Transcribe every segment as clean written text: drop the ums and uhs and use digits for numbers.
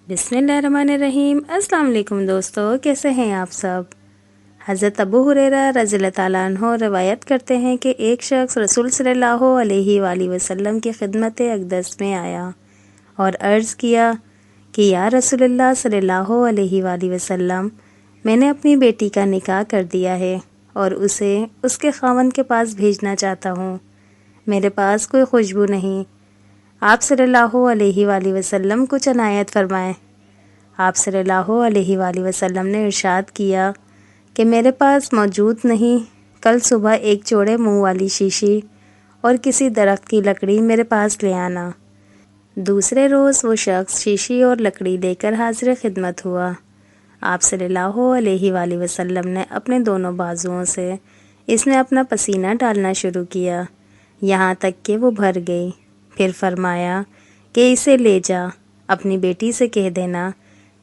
बिस्मिल्लाहिर्रहमानिर्रहीम। अस्सलाम वालेकुम दोस्तों, कैसे हैं आप सब। हज़रत अबू हुरैरा रज़ी अल्लाह ताला अन्हु रवायत करते हैं कि एक शख्स रसूल सल्लल्लाहु अलैहि वसल्लम की खिदमत अक़दस में आया और अर्ज़ किया कि या रसूलल्लाह सल्लल्लाहु अलैहि वसल्लम, मैंने अपनी बेटी का निकाह कर दिया है और उसे उसके ख़ावंद के पास भेजना चाहता हूँ। मेरे पास कोई खुशबू नहीं। आप सल्लल्लाहु अलैहि वसल्लम कुछ अनायत फरमाएं। आप सल्लल्लाहु अलैहि वसल्लम ने इरशाद किया कि मेरे पास मौजूद नहीं। कल सुबह एक चौड़े मुंह वाली शीशी और किसी दरख्त की लकड़ी मेरे पास ले आना। दूसरे रोज़ वो शख्स शीशी और लकड़ी लेकर हाज़िर खिदमत हुआ। आप सल्लल्लाहु अलैहि वसल्लम ने अपने दोनों बाजुओं से इसमें अपना पसीना डालना शुरू किया, यहाँ तक कि वो भर गई। फिर फरमाया कि इसे ले जा, अपनी बेटी से कह देना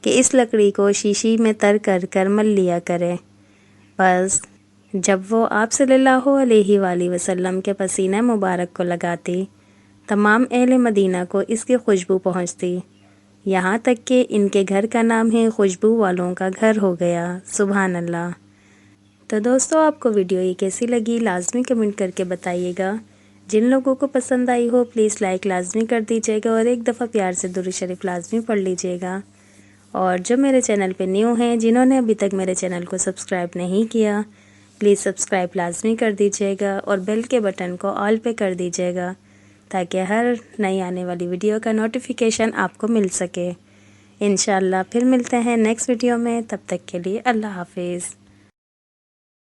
कि इस लकड़ी को शीशी में तर कर कर मल लिया करे। बस जब वो आप सल्लल्लाहु अलैहि वसल्लम के पसीना मुबारक को लगाती, तमाम अहले मदीना को इसकी खुशबू पहुँचती, यहाँ तक कि इनके घर का नाम ही खुशबू वालों का घर हो गया। सुभान अल्लाह। तो दोस्तों, आपको वीडियो ये कैसी लगी लाजमी कमेंट करके बताइएगा। जिन लोगों को पसंद आई हो प्लीज़ लाइक लाजमी कर दीजिएगा और एक दफ़ा प्यार से दुरूद शरीफ लाजमी पढ़ लीजिएगा। और जो मेरे चैनल पे न्यू हैं, जिन्होंने अभी तक मेरे चैनल को सब्सक्राइब नहीं किया, प्लीज़ सब्सक्राइब लाजमी कर दीजिएगा और बेल के बटन को ऑल पे कर दीजिएगा ताकि हर नई आने वाली वीडियो का नोटिफिकेशन आपको मिल सके। इंशाअल्लाह फिर मिलते हैं नेक्स्ट वीडियो में। तब तक के लिए अल्लाह हाफिज़।